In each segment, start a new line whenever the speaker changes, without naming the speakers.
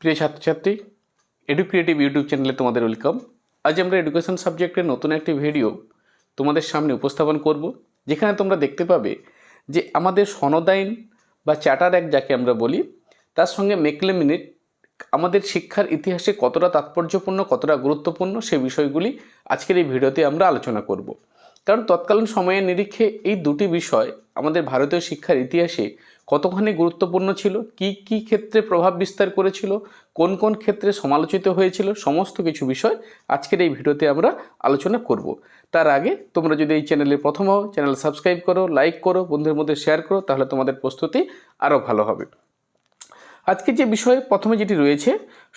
প্রিয় ছাত্রছাত্রী, এডুক্রিয়েটিভ ইউটিউব চ্যানেলে তোমাদের ওয়েলকাম। আজ আমরা এডুকেশন সাবজেক্টের নতুন একটি ভিডিও তোমাদের সামনে উপস্থাপন করব, যেখানে তোমরা দেখতে পাবে যে আমাদের সনদ আইন বা চার্টার অ্যাক্ট যাকে আমরা বলি, তার সঙ্গে মেকলে মিনিট আমাদের শিক্ষার ইতিহাসে কতটা তাৎপর্যপূর্ণ, কতটা গুরুত্বপূর্ণ সে বিষয়গুলি আজকের এই ভিডিওতে আমরা আলোচনা করব। কারণ তৎকালীন সময়ের নিরিখে এই দুটি বিষয় আমাদের ভারতীয় শিক্ষার ইতিহাসে কতখানি গুরুত্বপূর্ণ ছিল, কি কি ক্ষেত্রে প্রভাব বিস্তার করেছিল, কোন কোন ক্ষেত্রে সমালোচিত হয়েছিল, সমস্ত কিছু বিষয় আজকের এই ভিডিওতে আমরা আলোচনা করব। তার আগে তোমরা যদি এই চ্যানেলে প্রথম হও, চ্যানেল সাবস্ক্রাইব করো, লাইক করো, বন্ধুদের মধ্যে শেয়ার করো, তাহলে তোমাদের প্রস্তুতি আরও ভালো হবে। আজকে যে বিষয়ে প্রথমে যেটি রয়েছে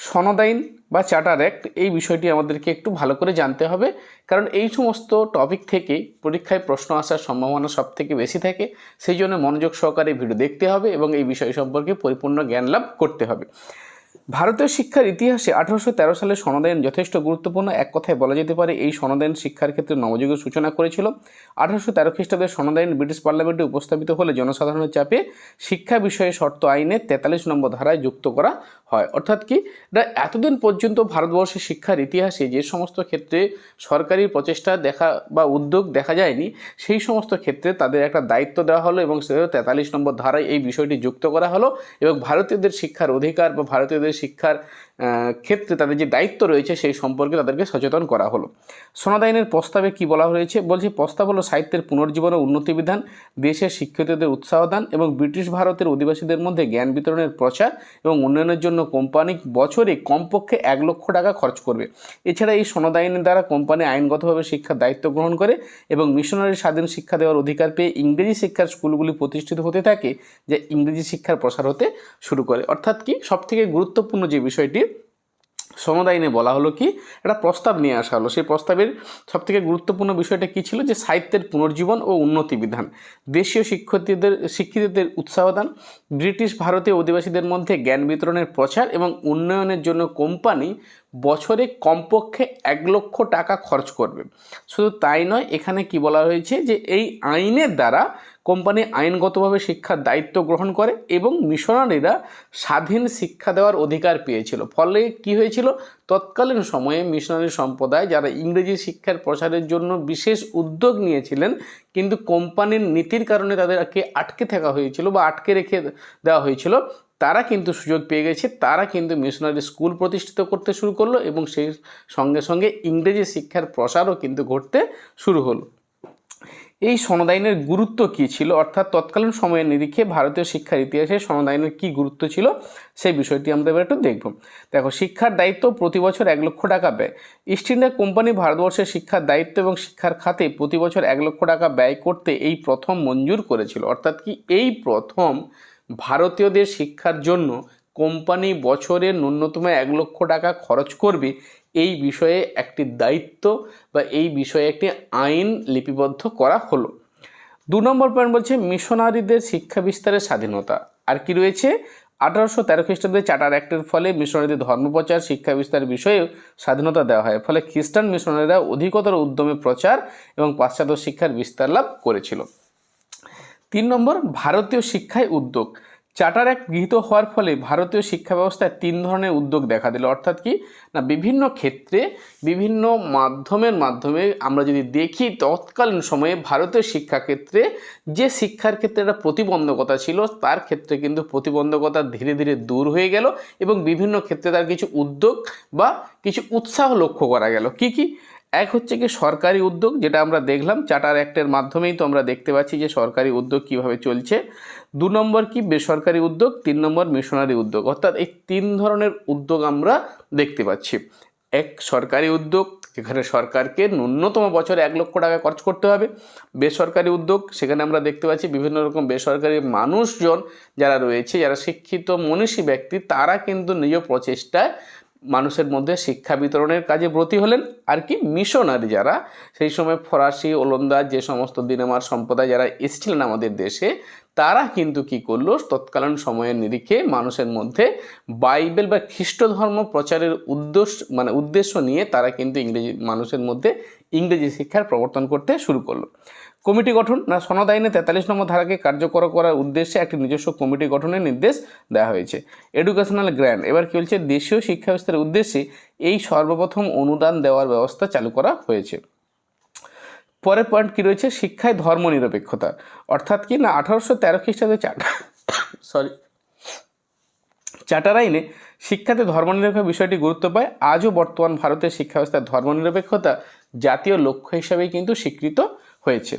সনদ আইন বা চার্টার অ্যাক্ট, এই বিষয়টি আমাদেরকে একটু ভালো করে জানতে হবে, কারণ এই সমস্ত টপিক থেকে পরীক্ষায় প্রশ্ন আসার সম্ভাবনা সব থেকে বেশি থাকে। সেই জন্য মনোযোগ সহকারে ভিডিও দেখতে হবে এবং এই বিষয় সম্পর্কে পরিপূর্ণ জ্ঞান লাভ করতে হবে। ভারতীয় শিক্ষার ইতিহাসে 1813 সালের সনদ আইন যথেষ্ট গুরুত্বপূর্ণ। এক কথায় বলা যেতে পারে এই সনদ আইন শিক্ষার ক্ষেত্রে নবযুগের সূচনা করেছিল। 1813 খ্রিস্টাব্দের সনদ আইন ব্রিটিশ পার্লামেন্টে উপস্থাপিত হলে জনসাধারণের চাপে শিক্ষা বিষয়ে শর্ত আইনে 43 নম্বর ধারায় যুক্ত করা হয়। অর্থাৎ কি, এতদিন পর্যন্ত ভারতবর্ষের শিক্ষার ইতিহাসে যে সমস্ত ক্ষেত্রে সরকারি প্রচেষ্টা দেখা বা উদ্যোগ দেখা যায়নি, সেই সমস্ত ক্ষেত্রে তাদের একটা দায়িত্ব দেওয়া হলো এবং সে 43 নম্বর ধারায় এই বিষয়টি যুক্ত করা হলো এবং ভারতীয়দের শিক্ষার অধিকার বা ভারতীয়দের শিক্ষার ক্ষেত্রে তাদের যে দায়িত্ব রয়েছে সেই সম্পর্কে তাদেরকে সচেতন করা হলো। সনদ আইনের প্রস্তাবে কি বলা হয়েছে? বলছে প্রস্তাব হলো সাহিত্যের পুনর্জীবন ও উন্নতি বিধান, দেশের শিক্ষিতদের উৎসাহ দান এবং ব্রিটিশ ভারতের অধিবাসীদের মধ্যে জ্ঞান বিতরণের প্রচার এবং উন্নয়নের জন্য কোম্পানি বছরে কমপক্ষে 1 লক্ষ টাকা খরচ করবে। এছাড়া এই সনদ আইনের দ্বারা কোম্পানি আইনগতভাবে শিক্ষার দায়িত্ব গ্রহণ করে এবং মিশনারি স্বাধীন শিক্ষা দেওয়ার অধিকার পেয়ে ইংরেজি শিক্ষার স্কুলগুলি প্রতিষ্ঠিত হতে থাকে, যে ইংরেজি শিক্ষার প্রসার হতে শুরু করে। অর্থাৎ কি, সবথেকে গুরুত্বপূর্ণ যে বিষয়টি সনদ আইনে বলা হলো কি, একটা প্রস্তাব নিয়ে আসা হলো। সেই প্রস্তাবের সবথেকে গুরুত্বপূর্ণ বিষয়টা কী ছিল? যে সাহিত্যের পুনর্জীবন ও উন্নতি বিধান, দেশীয় শিক্ষিতদের উৎসাহ দান, ব্রিটিশ ভারতীয় অধিবাসীদের মধ্যে জ্ঞান বিতরণের প্রচার এবং উন্নয়নের জন্য কোম্পানি বছরে কমপক্ষে 1 লক্ষ টাকা খরচ করবে। শুধু তাই নয়, এখানে কি বলা হয়েছে যে এই আইনের দ্বারা কোম্পানি আইনগতভাবে শিক্ষার দায়িত্ব গ্রহণ করে এবং মিশনারিরা স্বাধীন শিক্ষা দেওয়ার অধিকার পেয়েছিল। ফলে কি হয়েছিল, তৎকালীন সময়ে মিশনারি সম্প্রদায় যারা ইংরেজি শিক্ষার প্রসারের জন্য বিশেষ উদ্যোগ নিয়েছিলেন, কিন্তু কোম্পানির নীতির কারণে তাদেরকে আটকে থাকা হয়েছিল বা আটকে রেখে দেওয়া হয়েছিল, তারা কিন্তু সুযোগ পেয়ে গেছে। তারা কিন্তু মিশনারি স্কুল প্রতিষ্ঠিত করতে শুরু করলো এবং সেই সঙ্গে সঙ্গে ইংরেজি শিক্ষার প্রসারও কিন্তু ঘটতে শুরু হলো। এই সনদ আইনের গুরুত্ব কী ছিল, অর্থাৎ তৎকালীন সময়ের নিরিখে ভারতীয় শিক্ষার ইতিহাসে সনদ আইনের কী গুরুত্ব ছিল সেই বিষয়টি আমরা এবার একটু দেখব। দেখো, শিক্ষার দায়িত্ব প্রতি বছর 1 লক্ষ টাকা ব্যয়। ইস্ট ইন্ডিয়া কোম্পানি ভারতবর্ষের শিক্ষার দায়িত্ব এবং শিক্ষার খাতে প্রতি বছর 1 লক্ষ টাকা ব্যয় করতে এই প্রথম মঞ্জুর করেছিল। অর্থাৎ কি, এই প্রথম ভারতীয়দের শিক্ষার জন্য কোম্পানি বছরে ন্যূনতম 1 লক্ষ টাকা খরচ করবে, এই বিষয়ে একটি দায়িত্ব বা এই বিষয়ে একটি আইন লিপিবদ্ধ করা হলো। 2 নম্বর পয়েন্ট বলছে মিশনারিদের শিক্ষা বিস্তারের স্বাধীনতা। আর কি রয়েছে, 1813 খ্রিস্টাব্দে চার্টার অ্যাক্টের ফলে মিশনারিদের ধর্মপ্রচার, শিক্ষা বিস্তার বিষয়েও স্বাধীনতা দেওয়া হয়। ফলে খ্রিস্টান মিশনারিরা অধিকতর উদ্যমে প্রচার এবং পাশ্চাত্য শিক্ষার বিস্তার লাভ করেছিল। 3 নম্বর, ভারতীয় শিক্ষায় উদ্যোগ। চার্টার অ্যাক্ট গৃহীত হওয়ার ফলে ভারতীয় শিক্ষা ব্যবস্থায় 3 ধরনের উদ্যোগ দেখা দিল। অর্থাৎ কি না, বিভিন্ন ক্ষেত্রে বিভিন্ন মাধ্যমে আমরা যদি দেখি, তৎকালীন সময়ে ভারতীয় শিক্ষাক্ষেত্রে যে শিক্ষার ক্ষেত্রে একটা প্রতিবন্ধকতা ছিল, তার ক্ষেত্রে কিন্তু প্রতিবন্ধকতা ধীরে ধীরে দূর হয়ে গেল এবং বিভিন্ন ক্ষেত্রে তার কিছু উদ্যোগ বা কিছু উৎসাহ লক্ষ্য করা গেল। কি কি? এক হচ্ছে কি সরকারি উদ্যোগ, যেটা আমরা দেখলাম চার্টার অ্যাক্টের মাধ্যমেই তো আমরা দেখতে পাচ্ছি যে সরকারি উদ্যোগ কিভাবে চলছে। 2 নম্বর কি বেসরকারি উদ্যোগ, 3 নম্বর মিশনারি উদ্যোগ। অর্থাৎ এই 3 ধরনের উদ্যোগ আমরা দেখতে পাচ্ছি। এক, সরকারি উদ্যোগ, যেখানে সরকারকে ন্যূনতম বছরে 1 লক্ষ টাকা খরচ করতে হবে। বেসরকারি উদ্যোগ, সেখানে আমরা দেখতে পাচ্ছি বিভিন্ন রকম বেসরকারি মানুষজন যারা রয়েছে, যারা শিক্ষিত মনীষী ব্যক্তি, তারা কিন্তু নিজ প্রচেষ্টায় মানুষের মধ্যে শিক্ষা বিতরণের কাজে ব্রতী হলেন। আর কি মিশনারি যারা সেই সময় ফরাসি, ওলন্দাজ, যে সমস্ত দিনেমার সম্প্রদায় যারা এসেছিলেন আমাদের দেশে, তারা কিন্তু কি করলো, তৎকালীন সময়ের নিরিখে মানুষের মধ্যে বাইবেল বা খ্রিস্ট ধর্ম প্রচারের উদ্দেশ্য নিয়ে তারা কিন্তু মানুষের মধ্যে ইংরেজি শিক্ষার প্রবর্তন করতে শুরু করলো। কমিটি গঠন, না সনদ আইনে 43 নম্বর ধারাকে কার্যকর করার উদ্দেশ্যে একটি নিজস্ব কমিটি গঠনের নির্দেশ দেওয়া হয়েছে। এডুকেশনাল গ্র্যান্ট, এবার কী বলছে, দেশীয় শিক্ষা ব্যবস্থার উদ্দেশ্যে এই সর্বপ্রথম অনুদান দেওয়ার ব্যবস্থা চালু করা হয়েছে। পরের পয়েন্ট কী রয়েছে, শিক্ষায় ধর্মনিরপেক্ষতা, অর্থাৎ কি না 1813 খ্রিস্টাব্দে চার্টার আইনে শিক্ষাতে ধর্মনিরপেক্ষ বিষয়টি গুরুত্ব পায়। আজও বর্তমান ভারতের শিক্ষা ব্যবস্থার ধর্মনিরপেক্ষতা জাতীয় লক্ষ্য হিসাবেই কিন্তু স্বীকৃত হয়েছে।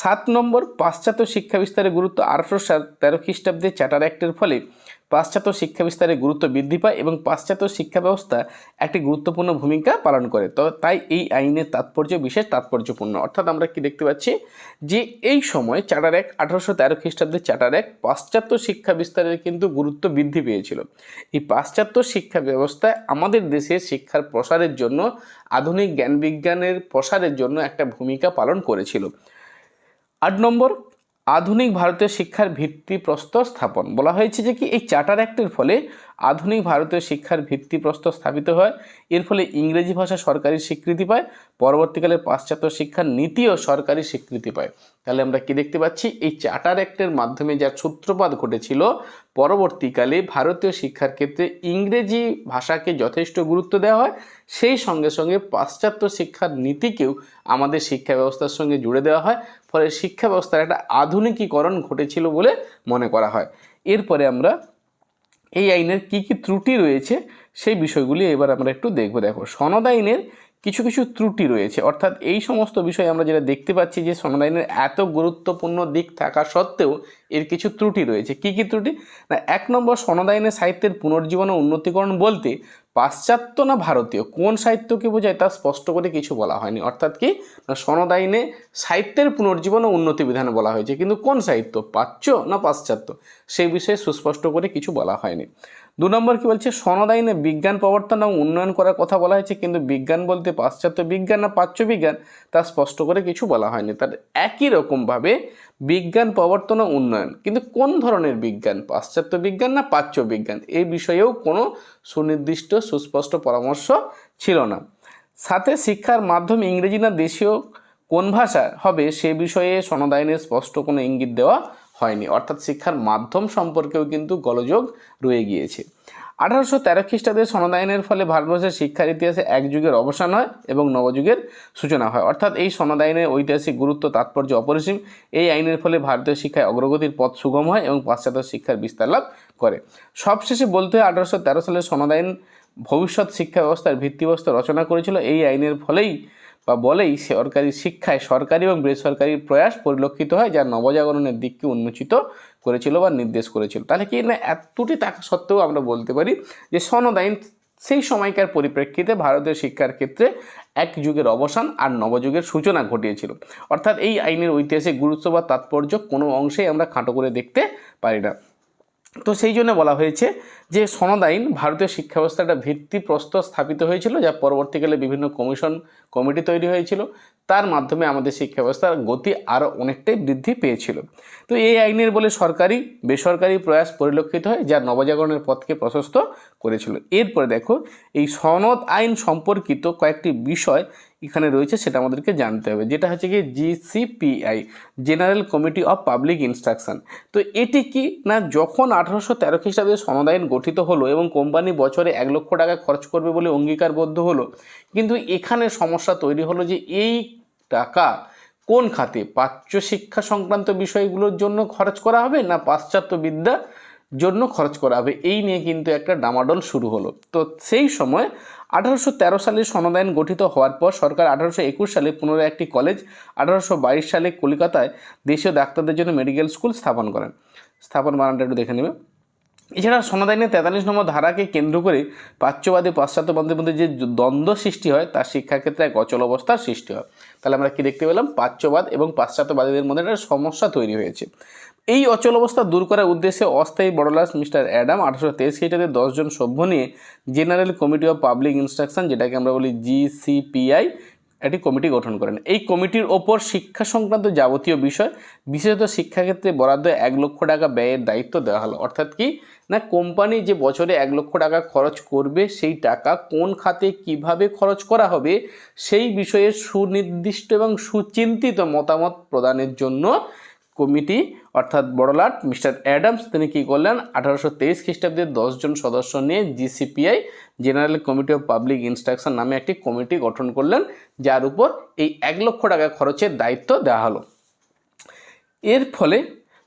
7 নম্বর, পাশ্চাত্য শিক্ষা বিস্তারের গুরুত্ব। 1813 খ্রিস্টাব্দে চার্টার অ্যাক্টের ফলে পাশ্চাত্য শিক্ষা বিস্তারের গুরুত্ব বৃদ্ধি পায় এবং পাশ্চাত্য শিক্ষা ব্যবস্থা একটি গুরুত্বপূর্ণ ভূমিকা পালন করে। তো তাই এই আইনের তাৎপর্য বিশেষ তাৎপর্যপূর্ণ। অর্থাৎ আমরা কি দেখতে পাচ্ছি যে এই সময় চার্টার অ্যাক্ট 1813 খ্রিস্টাব্দে চার্টার অ্যাক্ট পাশ্চাত্য শিক্ষা বিস্তারের কিন্তু গুরুত্ব বৃদ্ধি পেয়েছিল। এই পাশ্চাত্য শিক্ষা ব্যবস্থায় আমাদের দেশের শিক্ষার প্রসারের জন্য, আধুনিক জ্ঞান বিজ্ঞানের প্রসারের জন্য একটা ভূমিকা পালন করেছিল। 8 নম্বর, আধুনিক ভারতীয় শিক্ষার ভিত্তিপ্রস্তর স্থাপন। বলা হয়েছে যে কি এই চার্টার অ্যাক্টের ফলে আধুনিক ভারতীয় শিক্ষার ভিত্তিপ্রস্তর স্থাপিত হয়। এর ফলে ইংরেজি ভাষা সরকারি স্বীকৃতি পায়। পরবর্তীকালে পাশ্চাত্য শিক্ষার নীতিও সরকারি স্বীকৃতি পায়। তাহলে আমরা কি দেখতে পাচ্ছি, এই চার্টার অ্যাক্টের মাধ্যমে যার সূত্রপাত ঘটেছিল, পরবর্তীকালে ভারতীয় শিক্ষার ক্ষেত্রে ইংরেজি ভাষাকে যথেষ্ট গুরুত্ব দেওয়া হয়। সেই সঙ্গে সঙ্গে পাশ্চাত্য শিক্ষার নীতিকেও আমাদের শিক্ষা ব্যবস্থার সঙ্গে জুড়ে দেওয়া হয়। ফলে শিক্ষা ব্যবস্থার একটা আধুনিকীকরণ ঘটেছিল বলে মনে করা হয়। এরপরে আমরা এই আইনের কি কি ত্রুটি রয়েছে সেই বিষয়গুলি এবার আমরা একটু দেখব। দেখো, সনদ আইনের কিছু কিছু ত্রুটি রয়েছে, অর্থাৎ এই সমস্ত বিষয় আমরা যেটা দেখতে পাচ্ছি যে সনদ আইনের এত গুরুত্বপূর্ণ দিক থাকা সত্ত্বেও এর কিছু ত্রুটি রয়েছে। কি কি ত্রুটি, না 1 নম্বর, সনদ আইনের সাহিত্যের পুনর্জীবন ও উন্নতিকরণ বলতে পাশ্চাত্য না ভারতীয় কোন সাহিত্যকে বোঝায় তা স্পষ্ট করে কিছু বলা হয়নি। অর্থাৎ কি না সনদ আইনে সাহিত্যের পুনর্জীবন ও উন্নতি বিধান বলা হয়েছে, কিন্তু কোন সাহিত্য, প্রাচ্য না পাশ্চাত্য, সেই বিষয়ে সুস্পষ্ট করে কিছু বলা হয়নি। 2 নম্বর কি বলছে, সনদ আইনে বিজ্ঞান প্রবর্তন এবং উন্নয়ন করার কথা বলা হয়েছে, কিন্তু বিজ্ঞান বলতে পাশ্চাত্য বিজ্ঞান না প্রাচ্য বিজ্ঞান তা স্পষ্ট করে কিছু বলা হয়নি। তার একই রকমভাবে বিজ্ঞান প্রবর্তন ও উন্নয়ন, কিন্তু কোন ধরনের বিজ্ঞান, পাশ্চাত্য বিজ্ঞান না প্রাচ্য বিজ্ঞান, এই বিষয়েও কোনো সুনির্দিষ্ট সুস্পষ্ট পরামর্শ ছিল না। সাথে শিক্ষার মাধ্যম ইংরেজি না দেশীয় কোন ভাষা হবে সে বিষয়ে সনদ আইনে স্পষ্ট কোনো ইঙ্গিত দেওয়া হয়নি। অর্থাৎ শিক্ষার মাধ্যম সম্পর্কেও কিন্তু গোলযোগ রয়ে গিয়েছে। 1813 খ্রিস্টাব্দে সনদ আইনের ফলে ভারতবর্ষের শিক্ষার ইতিহাসে এক যুগের অবসান হয় এবং নবযুগের সূচনা হয়। অর্থাৎ এই সনদ আইনের ঐতিহাসিক গুরুত্ব তাৎপর্য অপরিসীম। এই আইনের ফলে ভারতীয় শিক্ষায় অগ্রগতির পথ সুগম হয় এবং পাশ্চাত্য শিক্ষার বিস্তার লাভ করে। সবশেষে বলতে হয় 1813 সালের সনদ আইন ভবিষ্যৎ শিক্ষা ব্যবস্থার ভিত্তিপ্রস্তর রচনা করেছিল। এই আইনের ফলেই বলেই সরকারি শিক্ষায় সরকারি এবং বেসরকারি প্রয়াস পরিলক্ষিত হয়, যা নবজাগরণের দিককে উন্মোচিত করেছিল বা নির্দেশ করেছিল। তাহলে কি না এতটি থাকা সত্ত্বেও আমরা বলতে পারি যে সনদ আইন সেই সময়কার পরিপ্রেক্ষিতে ভারতের শিক্ষার ক্ষেত্রে এক যুগের অবসান আর নবযুগের সূচনা ঘটিয়েছিল। অর্থাৎ এই আইনের ঐতিহাসিক গুরুত্ব বা তাৎপর্য কোনো অংশেই আমরা খাটো করে দেখতে পারি না। তো সেই জন্য বলা হয়েছে যে সনদ আইন ভারতীয় শিক্ষা ব্যবস্থার একটা ভিত্তিপ্রস্তর স্থাপিত হয়েছিল, যা পরবর্তীকালে বিভিন্ন কমিটি তৈরি হয়েছিল, তার মাধ্যমে আমাদের শিক্ষা ব্যবস্থার গতি আরও অনেকটাই বৃদ্ধি পেয়েছিল। তো এই আইনের বলে সরকারি বেসরকারি প্রয়াস পরিলক্ষিত হয়, যা নবজাগরণের পথকে প্রশস্ত করেছিল। এরপরে দেখো, এই সনদ আইন সম্পর্কিত কয়েকটি বিষয় এখানে রয়েছে, সেটা আমাদেরকে জানতে হবে। যেটা হচ্ছে কি জিসিপিআই, general committee of public instruction. তো এটি কি না যখন 1813 খ্রিস্টাব্দে সনদ আইন গঠিত হলো এবং কোম্পানি বছরে 1 লক্ষ টাকা খরচ করবে বলে অঙ্গীকারবদ্ধ হলো, কিন্তু এখানে সমস্যা তৈরি হলো যে এই টাকা কোন খাতে, প্রাচ্য শিক্ষা সংক্রান্ত বিষয়গুলোর জন্য খরচ করা হবে না পাশ্চাত্য বিদ্যা জন্য খরচ করা হবে, এই নিয়ে কিন্তু একটা ডামাডোল শুরু হলো। তো সেই সময় 1813 সালে সনদ আইন গঠিত হওয়ার পর সরকার 1821 সালে পুনরায় একটি কলেজ, 1822 সালে কলকাতায় দেশীয় ডাক্তারদের জন্য মেডিকেল স্কুল স্থাপন করেন। স্থাপন বানানটা একটু দেখে নেবে। এছাড়া সনদ আইনের 43 নম্বর ধারাকে কেন্দ্র করে প্রাচ্যবাদী পাশ্চাত্যবাদের মধ্যে যে দ্বন্দ্ব সৃষ্টি হয় তার শিক্ষার ক্ষেত্রে এক অচল অবস্থার সৃষ্টি হয়। তাহলে আমরা কি দেখতে পেলাম, প্রাচ্যবাদ এবং পাশ্চাত্যবাদীদের মধ্যে একটা সমস্যা তৈরি হয়েছে। এই অচল অবস্থা দূর করার উদ্দেশ্যে অস্থায়ী বড়লাট মিস্টার অ্যাডাম 1823 খ্রিস্টাব্দে 10 জন সভ্য নিয়ে general committee of public instruction, যেটাকে আমরা বলি জিসিপিআই, একটি কমিটি গঠন করেন। এই কমিটির ওপর শিক্ষা সংক্রান্ত যাবতীয় বিষয়, বিশেষত শিক্ষাক্ষেত্রে বরাদ্দ 1 লক্ষ টাকা ব্যয়ের দায়িত্ব দেওয়া হলো। অর্থাৎ কি না, কোম্পানি যে বছরে 1 লক্ষ টাকা খরচ করবে, সেই টাকা কোন খাতে কিভাবে খরচ করা হবে সেই বিষয়ে সুনির্দিষ্ট এবং সুচিন্তিত মতামত প্রদানের জন্য কমিটি অর্থাৎ বড়লাট মিস্টার অ্যাডামস তিনি কী করলেন, 1823 খ্রিস্টাব্দে 10 জন সদস্য নিয়ে জিসিপিআই general committee of public instruction নামে একটি কমিটি গঠন করলেন, যার উপর এই 1 লক্ষ টাকা খরচের দায়িত্ব দেওয়া হলো। এর ফলে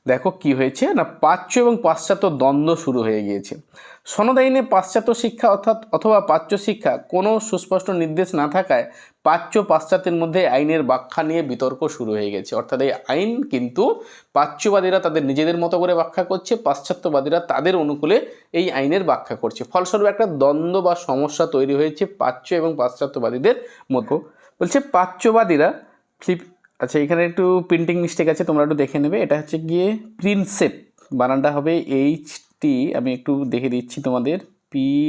দেখো কি হয়েছে না, প্রাচ্য এবং পাশ্চাত্য দ্বন্দ্ব শুরু হয়ে গিয়েছে। সনদ আইনে পাশ্চাত্য শিক্ষা অথবা প্রাচ্য শিক্ষা কোনো সুস্পষ্ট নির্দেশ না থাকায় প্রাচ্য পাশ্চাত্যের মধ্যে আইনের ব্যাখ্যা নিয়ে বিতর্ক শুরু হয়ে গেছে। অর্থাৎ এই আইন কিন্তু প্রাচ্যবাদীরা তাদের নিজেদের মতো করে ব্যাখ্যা করছে, পাশ্চাত্যবাদীরা তাদের অনুকূলে এই আইনের ব্যাখ্যা করছে। ফলস্বরূপ একটা দ্বন্দ্ব বা সমস্যা তৈরি হয়েছে প্রাচ্য এবং পাশ্চাত্যবাদীদের মধ্যে। বলছে প্রাচ্যবাদীরা আচ্ছা, এখানে একটু প্রিন্টিং মিস্টেক আছে, তোমরা একটু দেখে নেবে। এটা হচ্ছে গিয়ে প্রিন্সেপ, বানানটা হবে HT, আমি একটু দেখে দিচ্ছি তোমাদের, PRINSEP,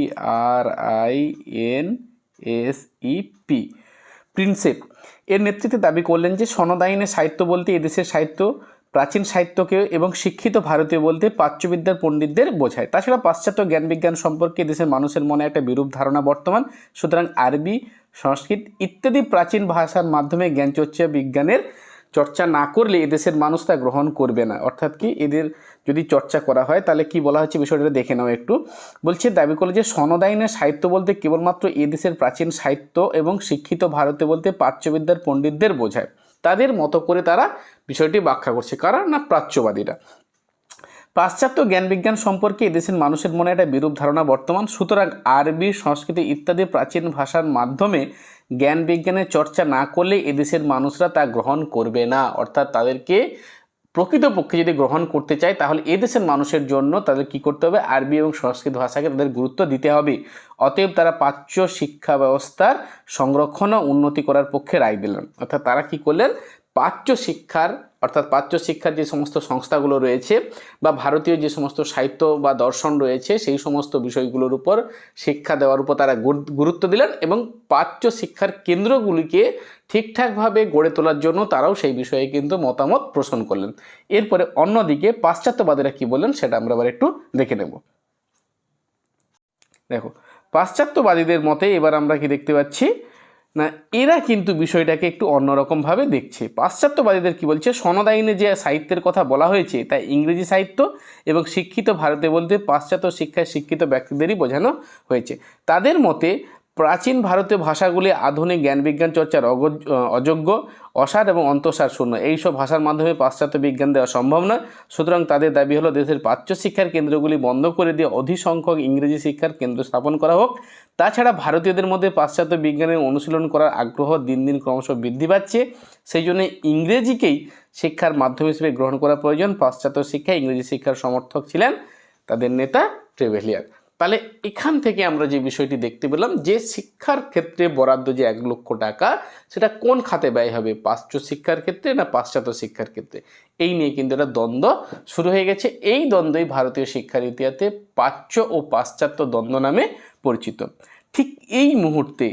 প্রিন্সেপ। এর নেতৃত্বে দাবি করলেন যে সনদ আইনে সাহিত্য বলতে এদেশের সাহিত্য, প্রাচীন সাহিত্যকে এবং শিক্ষিত ভারতীয় বলতে প্রাচ্যবিদ্যার পণ্ডিতদের বোঝায়। তাছাড়া পাশ্চাত্য জ্ঞান বিজ্ঞান সম্পর্কে দেশের মানুষের মনে একটা বিরূপ ধারণা বর্তমান, সুতরাং আরবি, সংস্কৃত ইত্যাদি প্রাচীন ভাষার মাধ্যমে জ্ঞান চর্চা বিজ্ঞানের চর্চা না করলে এদেশের মানুষ তা গ্রহণ করবে না। অর্থাৎ কি, এদের যদি চর্চা করা হয় তাহলে কি বলা হচ্ছে বিষয়টা দেখে নাও একটু। বলছে দাবি করলে যে সনদ আইনের সাহিত্য বলতে কেবলমাত্র এদেশের প্রাচীন সাহিত্য এবং শিক্ষিত ভারতে বলতে প্রাচ্যবিদ্যার পণ্ডিতদের বোঝায়। তাদের মতো করে তারা বিষয়টি ব্যাখ্যা করছে, কারা না প্রাচ্যবাদীরা। পাশ্চাত্য জ্ঞান বিজ্ঞান সম্পর্কে এদেশের মানুষের মনে একটা বিরূপ ধারণা বর্তমান, সুতরাং আরবি, সংস্কৃত ইত্যাদি প্রাচীন ভাষার মাধ্যমে জ্ঞান বিজ্ঞানের চর্চা না করলে এদেশের মানুষরা তা গ্রহণ করবে না। অর্থাৎ তাদেরকে প্রকৃতপক্ষে যদি গ্রহণ করতে চায় তাহলে এদেশের মানুষের জন্য তাদের কি করতে হবে, আরবি এবং সংস্কৃত ভাষাকে তাদের গুরুত্ব দিতে হবে। অতএব তারা প্রাচ্য শিক্ষা ব্যবস্থার সংরক্ষণ ও উন্নতি করার পক্ষে রায় দিলেন। অর্থাৎ তারা কি করলেন, প্রাচ্য শিক্ষার যে সমস্ত সংস্থাগুলো রয়েছে বা ভারতীয় যে সমস্ত সাহিত্য বা দর্শন রয়েছে সেই সমস্ত বিষয়গুলোর উপর শিক্ষা দেওয়ার উপর তারা গুরুত্ব দিলেন এবং প্রাচ্য শিক্ষার কেন্দ্রগুলিকে ঠিকঠাকভাবে গড়ে তোলার জন্য তারাও সেই বিষয়ে কিন্তু মতামত পোষণ করলেন। এরপরে অন্যদিকে পাশ্চাত্যবাদীরা কি বললেন সেটা আমরা আবার একটু দেখে নেব। দেখো, পাশ্চাত্যবাদীদের মতে এবার আমরা কি দেখতে পাচ্ছি না, এরা কিন্তু বিষয়টাকে একটু অন্যরকমভাবে দেখছে। পাশ্চাত্যবাদীদের কি বলছে, সনদ আইনে যে সাহিত্যের কথা বলা হয়েছে তা ইংরেজি সাহিত্য এবং শিক্ষিত ভারতে বলতে পাশ্চাত্য শিক্ষায় শিক্ষিত ব্যক্তিদেরই বোঝানো হয়েছে। তাদের মতে প্রাচীন ভারতীয় ভাষাগুলি আধুনিক জ্ঞান বিজ্ঞান চর্চার অযোগ্য, অসার এবং অন্তঃসার শূন্য, এইসব ভাষার মাধ্যমে পাশ্চাত্য বিজ্ঞান দেওয়া সম্ভব নয়। সুতরাং তাদের দাবি হলো দেশের প্রাচ্য শিক্ষার কেন্দ্রগুলি বন্ধ করে দিয়ে অধিক সংখ্যক ইংরেজি শিক্ষার কেন্দ্র স্থাপন করা হোক। তাছাড়া ভারতীয়দের মধ্যে পাশ্চাত্য বিজ্ঞানের অনুশীলন করার আগ্রহ দিন দিন ক্রমশ বৃদ্ধি পাচ্ছে, সেই জন্য ইংরেজিকেই শিক্ষার মাধ্যম হিসেবে গ্রহণ করা প্রয়োজন। পাশ্চাত্য শিক্ষায় ইংরেজি শিক্ষার সমর্থক ছিলেন তাদের নেতা ট্রেভেলিয়ার। তাহলে এখান থেকে আমরা যে বিষয়টি দেখতে পেলাম যে শিক্ষার ক্ষেত্রে বরাদ্দ যে 1 লক্ষ টাকা সেটা কোন খাতে ব্যয় হবে, প্রাচ্য শিক্ষার ক্ষেত্রে না পাশ্চাত্য শিক্ষার ক্ষেত্রে, এই নিয়ে কিন্তু একটা দ্বন্দ্ব শুরু হয়ে গেছে। এই দ্বন্দ্বই ভারতীয় শিক্ষার ইতিহাসে প্রাচ্য ও পাশ্চাত্য দ্বন্দ্ব নামে পরিচিত। ঠিক এই মুহূর্তে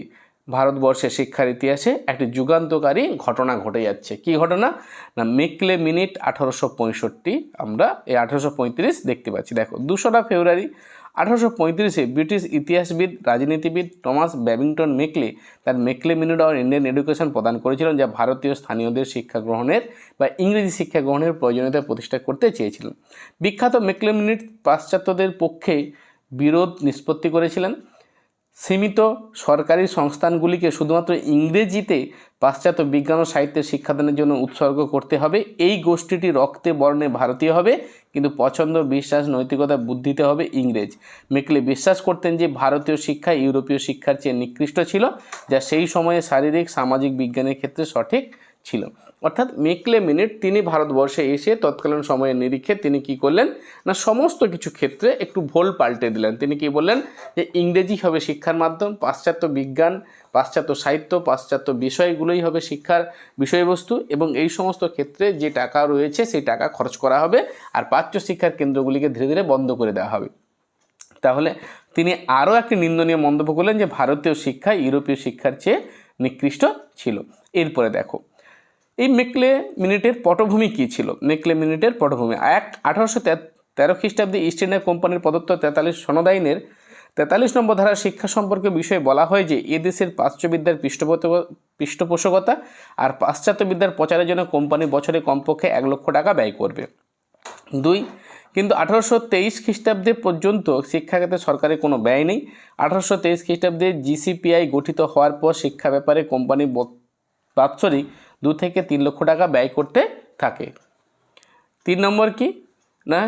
ভারতবর্ষের শিক্ষার ইতিহাসে একটি যুগান্তকারী ঘটনা ঘটে যাচ্ছে। কি ঘটনা না, মেকলে মিনিট 1865, আমরা এই 1835 দেখতে পাচ্ছি। দেখো, 2 ফেব্রুয়ারি 1835-এ ব্রিটিশ ইতিহাসবিদ রাজনীতিবিদ টমাস ব্যাবিংটন মেকলে তার Macaulay minute on Indian education প্রদান করেছিলেন, যা ভারতীয় স্থানীয়দের শিক্ষা গ্রহণের বা ইংরেজি শিক্ষা গ্রহণের প্রয়োজনীয়তা প্রতিষ্ঠা করতে চেয়েছিলেন। বিখ্যাত মেকলে মিনিট পাশ্চাত্যদের পক্ষে বিরোধ নিষ্পত্তি করেছিলেন। সীমিত সরকারি সংস্থানগুলিকে শুধুমাত্র ইংরেজিতে পাশ্চাত্য বিজ্ঞান ও সাহিত্যের শিক্ষাদানের জন্য উৎসর্গ করতে হবে। এই গোষ্ঠীটি রক্তে বর্ণে ভারতীয় হবে, কিন্তু পছন্দ, বিশ্বাস, নৈতিকতা, বুদ্ধিতে হবে ইংরেজ। মেকলে বিশ্বাস করতেন যে ভারতীয় শিক্ষা ইউরোপীয় শিক্ষার চেয়ে নিকৃষ্ট ছিল, যা সেই সময়ে শারীরিক সামাজিক বিজ্ঞানের ক্ষেত্রে সঠিক ছিল। অর্থাৎ মেকলে মিনিট তিনি ভারতবর্ষে এসে তৎকালীন সময়ের নিরিখে তিনি কি করলেন না, সমস্ত কিছু ক্ষেত্রে একটু ভোল পাল্টে দিলেন। তিনি কি বললেন যে ইংরেজি হবে শিক্ষার মাধ্যম, পাশ্চাত্য বিজ্ঞান, পাশ্চাত্য সাহিত্য, পাশ্চাত্য বিষয়গুলোই হবে শিক্ষার বিষয়বস্তু এবং এই সমস্ত ক্ষেত্রে যে টাকা রয়েছে সেই টাকা খরচ করা হবে আর প্রাচ্য শিক্ষার কেন্দ্রগুলিকে ধীরে ধীরে বন্ধ করে দেওয়া হবে। তাহলে তিনি আরও একটি নিন্দনীয় মন্তব্য করলেন যে ভারতীয় শিক্ষা ইউরোপীয় শিক্ষার চেয়ে নিকৃষ্ট ছিল। এরপরে দেখো এই মেকলে মিনিটের পটভূমি কী ছিল। মেকলে মিনিটের পটভূমি 1813 খ্রিস্টাব্দে ইস্ট ইন্ডিয়া কোম্পানির প্রদত্ত 43 সনদ আইনের 43 নম্বর ধারার শিক্ষা সম্পর্কে বিষয়ে বলা হয় যে এদেশের প্রাচ্যবিদ্যার পৃষ্ঠপোষকতা আর পাশ্চাত্য বিদ্যার প্রচারের জন্য কোম্পানি বছরে কমপক্ষে 1 লক্ষ টাকা ব্যয় করবে। 2 কিন্তু 1823 খ্রিস্টাব্দে পর্যন্ত শিক্ষাক্ষেত্রে সরকারের কোনো ব্যয় নেই। 1823 খ্রিস্টাব্দে জিসিপিআই গঠিত হওয়ার পর শিক্ষা ব্যাপারে কোম্পানি বাৎসরিক 2 থেকে 3 লক্ষ টাকা ব্যয় করতে থাকে। 3 নম্বর কি না,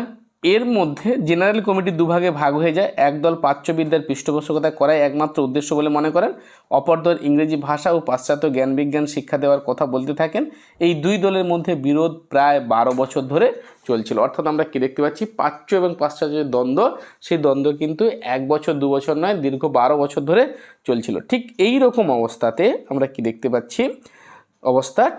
এর মধ্যে জেনারেল কমিটি দুভাগে ভাগ হয়ে যায়। একদল প্রাচ্যবিদ্যার পৃষ্ঠপোষকতা করাই একমাত্র উদ্দেশ্য বলে মনে করেন, অপর দল ইংরেজি ভাষা ও পাশ্চাত্য জ্ঞান বিজ্ঞান শিক্ষা দেওয়ার কথা বলতে থাকেন। এই দুই দলের মধ্যে বিরোধ প্রায় 12 বছর ধরে চলছিল। অর্থাৎ আমরা কি দেখতে পাচ্ছি, প্রাচ্য এবং পাশ্চাত্যের দ্বন্দ্ব, সেই দ্বন্দ্ব কিন্তু 1 বছর 2 বছর নয়, দীর্ঘ 12 বছর ধরে চলছিল। ঠিক এই রকম অবস্থাতে আমরা কি দেখতে পাচ্ছি,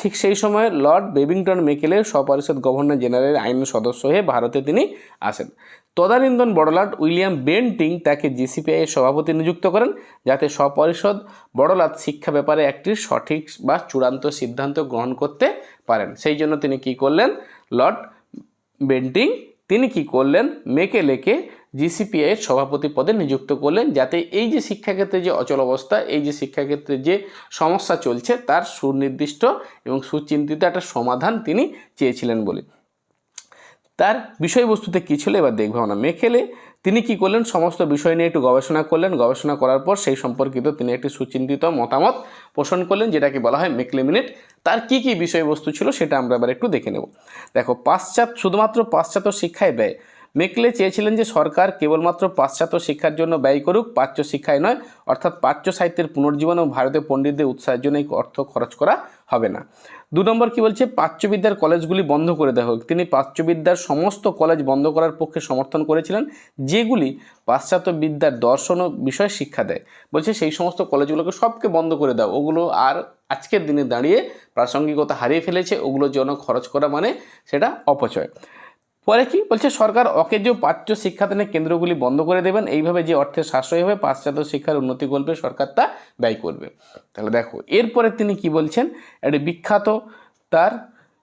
ঠিক সেই সময় লর্ড বেবিংটন মেকেলের সপরিষদ গভর্নর জেনারেল আইনের সদস্য হয়ে ভারতে তিনি আসেন। তদানীন্তন বড়লাট উইলিয়াম বেন্টিং তাকে জিসিপিআই এর সভাপতি নিযুক্ত করেন, যাতে সপরিষদ বড়লাট শিক্ষা ব্যাপারে একটি সঠিক বা চূড়ান্ত সিদ্ধান্ত গ্রহণ করতে পারেন। সেই জন্য তিনি কি করলেন, লর্ড বেন্টিং তিনি কি করলেন, মেকেলেকে জিসিপিআই এর সভাপতি পদে নিযুক্ত করলেন, যাতে এই যে শিক্ষাক্ষেত্রে যে অচল অবস্থা, এই যে শিক্ষাক্ষেত্রে যে সমস্যা চলছে তার সুনির্দিষ্ট এবং সুচিন্তিত একটা সমাধান তিনি চেয়েছিলেন বলে। তার বিষয়বস্তুতে কী ছিল এবার দেখবো আমরা। মেকেলে তিনি কি করলেন, সমস্ত বিষয় নিয়ে একটু গবেষণা করলেন। গবেষণা করার পর সেই সম্পর্কিত তিনি একটি সুচিন্তিত মতামত পোষণ করলেন, যেটাকে বলা হয় মেকলে মিনিট। তার কি কি বিষয়বস্তু ছিল সেটা আমরা এবার একটু দেখে নেব। দেখো, শুধুমাত্র পাশ্চাত্য শিক্ষায় ব্যয়। মেকলে চেয়েছিলেন যে সরকার কেবলমাত্র পাশ্চাত্য শিক্ষার জন্য ব্যয় করুক, প্রাচ্য শিক্ষায় নয়। অর্থাৎ প্রাচ্য সাহিত্যের পুনর্জীবন ও ভারতীয় পণ্ডিতদের উৎসাহের জন্য এই অর্থ খরচ করা হবে না। 2 নম্বর কি বলছে, প্রাচ্যবিদ্যার কলেজগুলি বন্ধ করে দেওয়া হোক। তিনি প্রাচ্যবিদ্যার সমস্ত কলেজ বন্ধ করার পক্ষে সমর্থন করেছিলেন, যেগুলি পাশ্চাত্য বিদ্যার দর্শন ও বিষয় শিক্ষা দেয়। বলছে সেই সমস্ত কলেজগুলোকে সবকে বন্ধ করে দাও, ওগুলো আর আজকের দিনে দাঁড়িয়ে প্রাসঙ্গিকতা হারিয়ে ফেলেছে, ওগুলোর জন্য খরচ করা মানে সেটা অপচয়। পরে কি বলছে, সরকার অকেজো প্রাচ্য শিক্ষাদানের কেন্দ্রগুলি বন্ধ করে দেবেন। এইভাবে যে অর্থের সাশ্রয় হবে পাশ্চাত্য শিক্ষার উন্নতি করবে সরকার তা ব্যয় করবে। তাহলে দেখো এরপরে তিনি কি বলছেন, একটি বিখ্যাত তার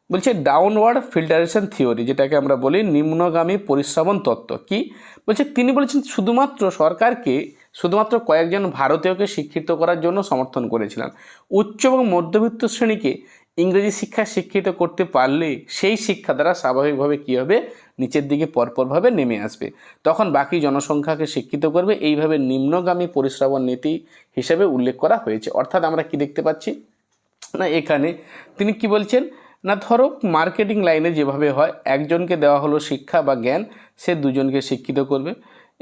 বলছে ডাউনওয়ার্ড ফিল্টারেশন থিওরি, যেটাকে আমরা বলি নিম্নগামী পরিশ্রাবণ তত্ত্ব। কি বলছে, তিনি বলেছেন সরকারকে শুধুমাত্র কয়েকজন ভারতীয়কে শিক্ষিত করার জন্য সমর্থন করেছিলেন। উচ্চ এবং মধ্যবিত্ত শ্রেণীকে ইংরেজি শিক্ষায় শিক্ষিত করতে পারলে সেই শিক্ষা দ্বারা স্বাভাবিকভাবে কী হবে, নিচের দিকে পরপরভাবে নেমে আসবে, তখন বাকি জনসংখ্যাকে শিক্ষিত করবে। এইভাবে নিম্নগামী পরিশ্রাবণ নীতি হিসেবে উল্লেখ করা হয়েছে। অর্থাৎ আমরা কি দেখতে পাচ্ছি না, এখানে তিনি কি বলছেন না, ধরো মার্কেটিং লাইনে যেভাবে হয়, একজনকে দেওয়া হলো শিক্ষা বা জ্ঞান, সে দুজনকে শিক্ষিত করবে।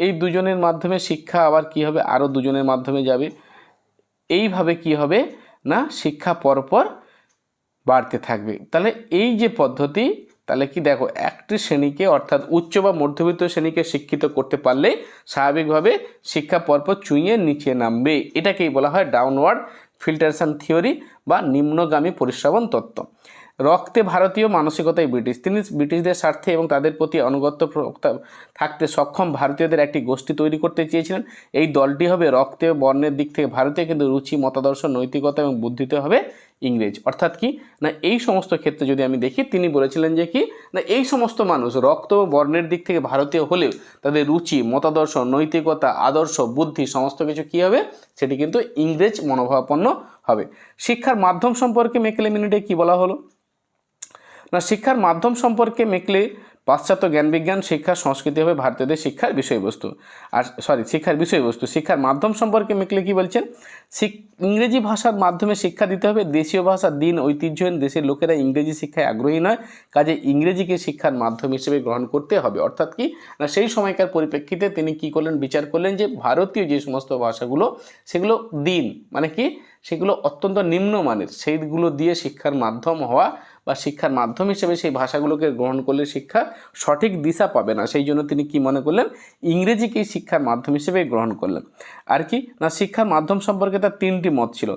এই দুজনের মাধ্যমে শিক্ষা আবার কি হবে, আরও দুজনের মাধ্যমে যাবে। এইভাবে কি হবে না, শিক্ষা পরপর বাড়তে থাকবে। তাহলে এই যে পদ্ধতি, তাহলে কি দেখো, একটি শ্রেণীকে অর্থাৎ উচ্চ বা মধ্যবিত্ত শ্রেণীকে শিক্ষিত করতে পারলে স্বাভাবিকভাবে শিক্ষা পরপর চুইয়ে নিচে নামবে। এটাকেই বলা হয় ডাউনওয়ার্ড ফিল্টারেশন থিওরি বা নিম্নগামী পরিশ্রাবণ তত্ত্ব। রক্তে ভারতীয়, মানসিকতায় ব্রিটিশ। তিনি ব্রিটিশদের স্বার্থে এবং তাদের প্রতি আনুগত্য থাকতে সক্ষম ভারতীয়দের একটি গোষ্ঠী তৈরি করতে চেয়েছিলেন। এই দলটি হবে রক্তে বর্ণের দিক থেকে ভারতীয়, কিন্তু রুচি, মতাদর্শ, নৈতিকতা এবং বুদ্ধিতে হবে ইংরেজ। অর্থাৎ কি না, এই সমস্ত ক্ষেত্রে যদি আমি দেখি, তিনি বলেছিলেন যে কি না, এই সমস্ত মানুষ রক্ত ও বর্ণের দিক থেকে ভারতীয় হলেও তাদের রুচি, মতাদর্শ, নৈতিকতা, আদর্শ, বুদ্ধি সমস্ত কিছু কী হবে, সেটি কিন্তু ইংরেজ মনোভাবাপন্ন হবে। শিক্ষার মাধ্যম সম্পর্কে মেকলে মিনিটে কী বলা হলো না, শিক্ষার মাধ্যম সম্পর্কে মেকলে পাশ্চাত্য জ্ঞান বিজ্ঞান শিক্ষা সংস্কৃতি হবে ভারতীয়দের শিক্ষার বিষয়বস্তু। শিক্ষার মাধ্যম সম্পর্কে মেকলে কি বলছেন, ইংরেজি ভাষার মাধ্যমে শিক্ষা দিতে হবে। দেশীয় ভাষা, দিন, ঐতিহ্যহীন দেশের লোকেরা ইংরেজি শিক্ষায় আগ্রহী নয়, কাজে ইংরেজিকে শিক্ষার মাধ্যম হিসেবে গ্রহণ করতে হবে। অর্থাৎ কি না, সেই সময়কার পরিপ্রেক্ষিতে তিনি কি করলেন, বিচার করলেন যে ভারতীয় যে সমস্ত ভাষাগুলো, সেগুলো দিন মানে কি, সেগুলো অত্যন্ত নিম্নমানের, সেইগুলো দিয়ে শিক্ষার মাধ্যম হওয়া বা শিক্ষার মাধ্যম হিসেবে সেই ভাষাগুলোকে গ্রহণ করলে শিক্ষা সঠিক দিশা পাবে না। সেই জন্য তিনি কি মনে করলেন, ইংরেজিকেই শিক্ষার মাধ্যম হিসেবে গ্রহণ করলেন। আর কি না, শিক্ষার মাধ্যম সম্পর্কে তার 3টি মত ছিল: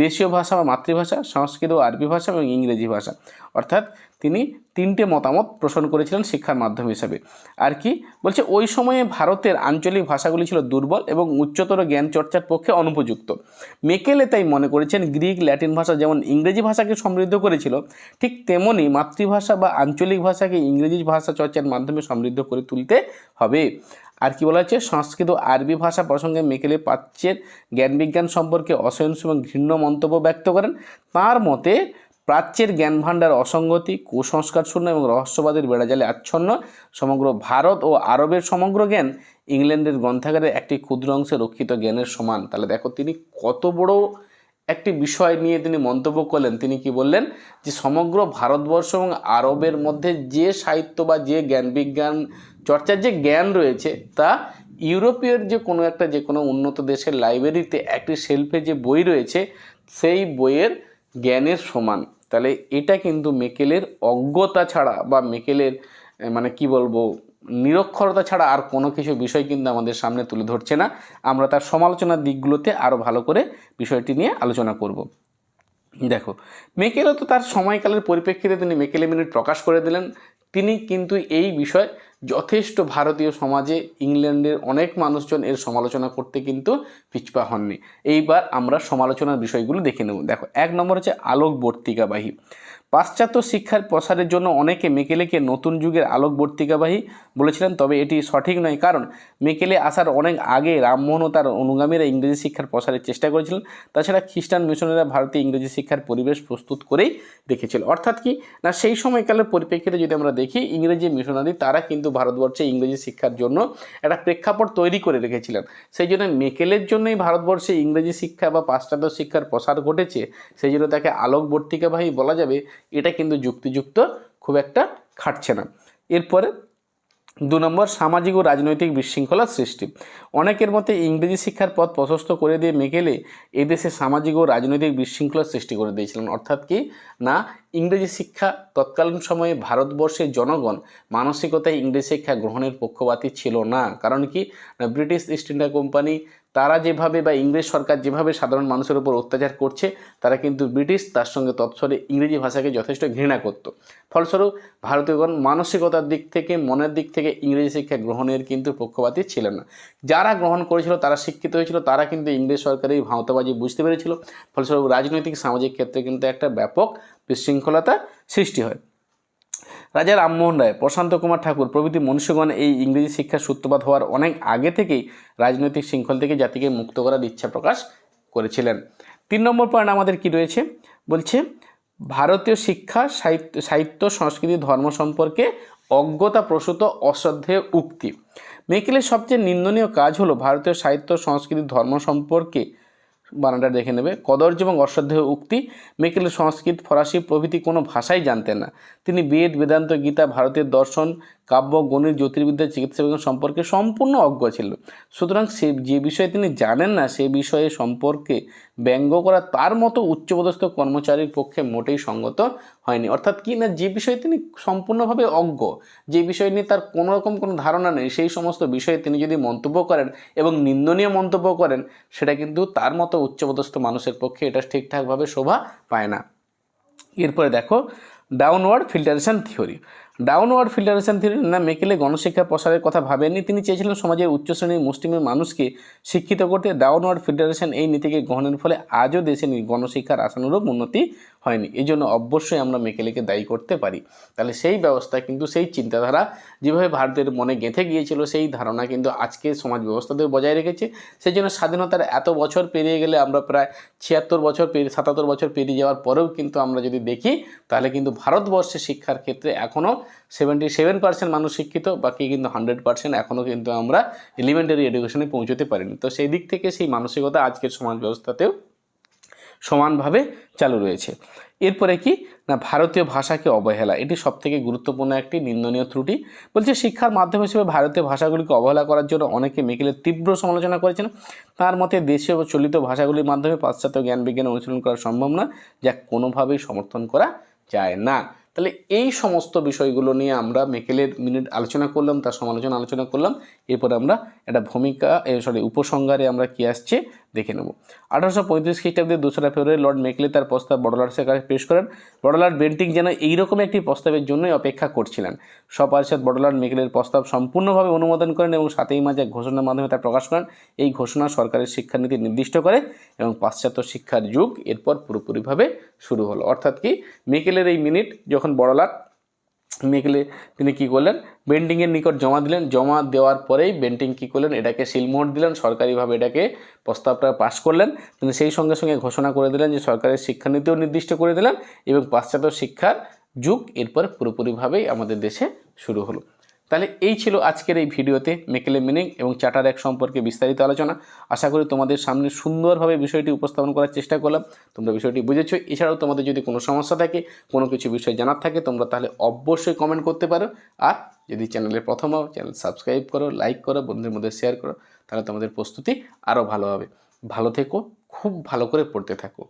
দেশীয় ভাষা বা মাতৃভাষা, সংস্কৃত ও আরবি ভাষা এবং ইংরেজি ভাষা। অর্থাৎ তিনি তিনটে মতামত পোষণ করেছিলেন শিক্ষার মাধ্যম হিসাবে। আর কি বলছে, ওই সময়ে ভারতের আঞ্চলিক ভাষাগুলি ছিল দুর্বল এবং উচ্চতর জ্ঞান চর্চার পক্ষে অনুপযুক্ত। মেকেলে তাই মনে করেছেন গ্রিক ল্যাটিন ভাষা যেমন ইংরেজি ভাষাকে সমৃদ্ধ করেছিল, ঠিক তেমনি মাতৃভাষা বা আঞ্চলিক ভাষাকে ইংরেজি ভাষা চর্চার মাধ্যমে সমৃদ্ধ করে তুলতে হবে। আর কি বলা হচ্ছে, সংস্কৃত ও আরবি ভাষা প্রসঙ্গে মেকেলে প্রাচ্যের জ্ঞানবিজ্ঞান সম্পর্কে অসহিষ্ণু এবং ঘৃণ্য মন্তব্য ব্যক্ত করেন। তাঁর মতে প্রাচ্যের জ্ঞান ভাণ্ডার অসঙ্গতি, কুসংস্কার শূন্য এবং রহস্যবাদের বেড়াজালে আচ্ছন্ন। সমগ্র ভারত ও আরবের সমগ্র জ্ঞান ইংল্যান্ডের গ্রন্থাগারে একটি ক্ষুদ্র অংশে রক্ষিত জ্ঞানের সমান। তাহলে দেখো তিনি কত বড় একটি বিষয় নিয়ে তিনি মন্তব্য করলেন। তিনি কি বললেন যে সমগ্র ভারতবর্ষ এবং আরবের মধ্যে যে সাহিত্য বা যে জ্ঞান বিজ্ঞান চর্চার যে জ্ঞান রয়েছে তা ইউরোপীয় যে কোনো উন্নত দেশের লাইব্রেরিতে একটি শেলফে যে বই রয়েছে সেই বইয়ের জ্ঞানের সমান। তাহলে এটা কিন্তু মেকেলের অজ্ঞতা ছাড়া বা মেকেলের মানে কি বলবো নিরক্ষরতা ছাড়া আর কোনো কিছু বিষয় কিন্তু আমাদের সামনে তুলে ধরছে না। আমরা তার সমালোচনার দিকগুলোতে আরও ভালো করে বিষয়টি নিয়ে আলোচনা করব। দেখো, মেকেলে তো তার সময়কালের পরিপ্রেক্ষিতে তিনি মেকেলে মিনিট প্রকাশ করে দিলেন। তিনি কিন্তু এই বিষয় যথেষ্ট ভারতীয় সমাজে ইংল্যান্ডের অনেক মানুষজন এর সমালোচনা করতে কিন্তু পিছপা হননি। এইবার আমরা সমালোচনার বিষয়গুলো দেখে নেব। দেখো, 1 নম্বর হচ্ছে আলোকবর্তিকাবাহী। পাশ্চাত্য শিক্ষার প্রসারের জন্য অনেকে মেকেলেকে নতুন যুগের আলোকবর্তিকাবাহী বলেছিলেন, তবে এটি সঠিক নয়, কারণ মেকেলে আসার অনেক আগে রামমোহন ও তার অনুগামীরা ইংরেজি শিক্ষার প্রসারের চেষ্টা করেছিলেন। তাছাড়া খ্রিস্টান মিশনারিরা ভারতে ইংরেজি শিক্ষার পরিবেশ প্রস্তুত করেই রেখেছিল। অর্থাৎ কি না, সেই সময়কালের পরিপ্রেক্ষিতে যদি আমরা দেখি, ইংরেজি মিশনারি তারা কিন্তু ভারতবর্ষে ইংরেজি শিক্ষার জন্য একটা প্রেক্ষাপট তৈরি করে রেখেছিলেন। সেই জন্য মেকেলের জন্যই ভারতবর্ষে ইংরেজি শিক্ষা বা পাশ্চাত্য শিক্ষার প্রসার ঘটেছে, সেই জন্য তাকে আলোকবর্তিকাবাহী বলা যাবে। এটা কিন্তু যুক্তিযুক্ত খুব একটা খাটছে না। এরপরে 2 নম্বর সামাজিক ও রাজনৈতিক বিশৃঙ্খলার সৃষ্টি। অনেকের মতে ইংরেজি শিক্ষার পথ প্রশস্ত করে দিয়ে মেকেলে এদেশে সামাজিক ও রাজনৈতিক বিশৃঙ্খলার সৃষ্টি করে দিয়েছিলেন। অর্থাৎ কি না, ইংরেজি শিক্ষা তৎকালীন সময়ে ভারতবর্ষের জনগণ মানসিকতায় ইংরেজি শিক্ষা গ্রহণের পক্ষপাতী ছিল না। কারণ কি না, ব্রিটিশ ইস্ট ইন্ডিয়া কোম্পানি তারা যেভাবে বা ইংরেজ সরকার যেভাবে সাধারণ মানুষের উপর অত্যাচার করছে, তারা কিন্তু ব্রিটিশ তার সঙ্গে তৎসরে ইংরেজি ভাষাকে যথেষ্ট ঘৃণা করত। ফলস্বরূপ ভারতীয়গণ মানসিকতার দিক থেকে, মনের দিক থেকে ইংরেজি শিক্ষা গ্রহণের কিন্তু পক্ষপাতী ছিলেন না। যারা গ্রহণ করেছিল, তারা শিক্ষিত হয়েছিল, তারা কিন্তু ইংরেজ সরকারের ভাঁওতাবাজি বুঝতে পেরেছিল। ফলস্বরূপ রাজনৈতিক সামাজিক ক্ষেত্রে কিন্তু একটা ব্যাপক বিশৃঙ্খলতা সৃষ্টি হয়। রাজা রামমোহন রায়, প্রশান্ত কুমার ঠাকুর প্রভৃতি মনীষীগণ এই ইংরেজি শিক্ষার সূত্রপাত হওয়ার অনেক আগে থেকেই রাজনৈতিক শৃঙ্খল থেকে জাতিকে মুক্ত করার ইচ্ছা প্রকাশ করেছিলেন। 3 নম্বর পয়েন্ট আমাদের কি রয়েছে, বলছে ভারতীয় শিক্ষা সাহিত্য সংস্কৃতি ধর্ম সম্পর্কে অজ্ঞতা প্রসূত অশ্রদ্ধেয় উক্তি। মেকেলের সবচেয়ে নিন্দনীয় কাজ হলো ভারতীয় সাহিত্য সংস্কৃতি ধর্ম সম্পর্কে, বানানটা দেখে নেবে, কদর্য এবং অশ্রদ্ধেয় উক্তি। মেকেল সংস্কৃত, ফরাসি প্রভৃতি কোনো ভাষাই জানতেন না। তিনি বেদ, বেদান্ত, গীতা, ভারতীয় দর্শন, কাব্য, গণিত, জ্যোতির্বিদ্যা, চিকিৎসা বিজ্ঞান সম্পর্কে সম্পূর্ণ অজ্ঞ ছিল। সুতরাং সে যে বিষয়ে তিনি জানেন না, সে বিষয়ে সম্পর্কে ব্যঙ্গ করা তার মতো উচ্চপদস্থ কর্মচারীর পক্ষে মোটেই সঙ্গত হয়নি। অর্থাৎ কি না, যে বিষয়ে তিনি সম্পূর্ণভাবে অজ্ঞ, যে বিষয় নিয়ে তার কোনো রকম কোনো ধারণা নেই, সেই সমস্ত বিষয়ে তিনি যদি মন্তব্য করেন এবং নিন্দনীয় মন্তব্য করেন, সেটা কিন্তু তার মতো উচ্চপদস্থ মানুষের পক্ষে এটা ঠিকঠাকভাবে শোভা পায় না। এরপরে দেখো, downward filtration theory. Downward filtration theory না, মেকেলে গণশিক্ষার প্রসারের কথা ভাবেননি। তিনি চেয়েছিলেন সমাজের উচ্চ শ্রেণীর মুষ্টিমেয় মানুষকে শিক্ষিত করতে। ডাউনওয়ার্ড ফিল্টারেশন এই নীতিকে গ্রহণের ফলে আজও দেশে গণশিক্ষার আশানুরূপ উন্নতি হয়নি। এই জন্য অবশ্যই আমরা মেকেলেকে দায়ী করতে পারি। তাহলে সেই ব্যবস্থা কিন্তু, সেই চিন্তাধারা যেভাবে ভারতের মনে গেঁথে গিয়েছিল, সেই ধারণা কিন্তু আজকে সমাজ ব্যবস্থাতেও বজায় রেখেছে। সেই জন্য স্বাধীনতার এত বছর পেরিয়ে গেলে, আমরা প্রায় 77 বছর পেরিয়ে যাওয়ার পরেও কিন্তু আমরা যদি দেখি, তাহলে কিন্তু ভারতবর্ষের শিক্ষার ক্ষেত্রে এখনও 77% মানুষ শিক্ষিত, বাকি কিন্তু 100% এখনও কিন্তু আমরা এলিমেন্টারি এডুকেশনে পৌঁছতে পারিনি। তো সেই দিক থেকে সেই মানসিকতা আজকের সমাজ ব্যবস্থাতেও সমানভাবে চালু রয়েছে। এরপরে কি না, ভারতীয় ভাষাকে অবহেলা। এটি সবথেকে গুরুত্বপূর্ণ একটি নিন্দনীয় ত্রুটি। বলছে শিক্ষার মাধ্যম হিসেবে ভারতীয় ভাষাগুলিকে অবহেলা করার জন্য অনেকে মেকেলের তীব্র সমালোচনা করেছেন। তার মতে দেশীয় ও চলিত ভাষাগুলির মাধ্যমে পাশ্চাত্য জ্ঞান বিজ্ঞান অনুশীলন করা সম্ভব না, যা কোনোভাবেই সমর্থন করা যায় না। তাহলে এই সমস্ত বিষয়গুলো নিয়ে আমরা মেকেলের মিনিট আলোচনা করলাম, তার সমালোচনা আলোচনা করলাম। এরপরে আমরা একটা উপসংহারে আমরা কি আসছে দেখে নেব। 1835 খ্রিস্টাব্দে 2রা ফেব্রুয়ারি লর্ড মেকলে তার প্রস্তাব বড়লাটের কাছে পেশ করেন। বড়লাট বেন্টিং যেন এইরকম একটি প্রস্তাবের জন্যই অপেক্ষা করছিলেন। সপার্ষদ বড়লাট মেকলের প্রস্তাব সম্পূর্ণভাবে অনুমোদন করেন এবং 7ই মার্চ এক ঘোষণার মাধ্যমে তা প্রকাশ করেন। এই ঘোষণা সরকারের শিক্ষানীতি নির্দিষ্ট করে এবং পাশ্চাত্য শিক্ষার যুগ এরপর পুরোপুরিভাবে শুরু হলো। অর্থাৎ কি, মেকেলের এই মিনিট যখন বড়লাট মেকলে তিনি কী করলেন, বেন্টিংয়ের নিকট জমা দিলেন। জমা দেওয়ার পরেই বেন্টিং কী করলেন, এটাকে সিলমোহর দিলেন, সরকারিভাবে এটাকে প্রস্তাবটা পাশ করলেন। তিনি সেই সঙ্গে সঙ্গে ঘোষণা করে দিলেন যে সরকারের শিক্ষানীতিও নির্দিষ্ট করে দিলেন এবং পাশ্চাত্য শিক্ষার যুগ এরপর পুরোপুরিভাবেই আমাদের দেশে শুরু হলো। তাহলে এই ছিল আজকের এই ভিডিওতে মেকেলে মিনিং এবং চার্টার অ্যাক্ট সম্পর্কে বিস্তারিত আলোচনা। আশা করি তোমাদের সামনে সুন্দরভাবে বিষয়টি উপস্থাপন করার চেষ্টা করলাম, তোমরা বিষয়টি বুঝেছো। এছাড়াও তোমাদের যদি কোনো সমস্যা থাকে, কোনো কিছু বিষয় জানার থাকে, তোমরা তাহলে অবশ্যই কমেন্ট করতে পারো। আর যদি চ্যানেলের প্রথম হও, চ্যানেল সাবস্ক্রাইব করো, লাইক করো, বন্ধুদের মধ্যে শেয়ার করো, তাহলে তোমাদের প্রস্তুতি আরও ভালো হবে। ভালো থেকো, খুব ভালো করে পড়তে থাকো।